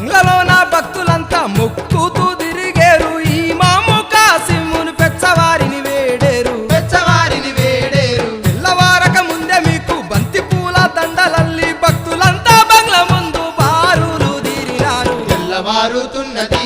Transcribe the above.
బంగ్లాలో నా భక్తులంతా మొక్కుతూ తిరిగేరు ఈ మాము కాసిమును పెచ్చవారిని వేడేరు తెల్లవారక ముందే మీకు బంతి పూల దండలల్లి భక్తులంతా బంగ్లా ముందు బారులు తీరినారు తెల్లవారుతున్నది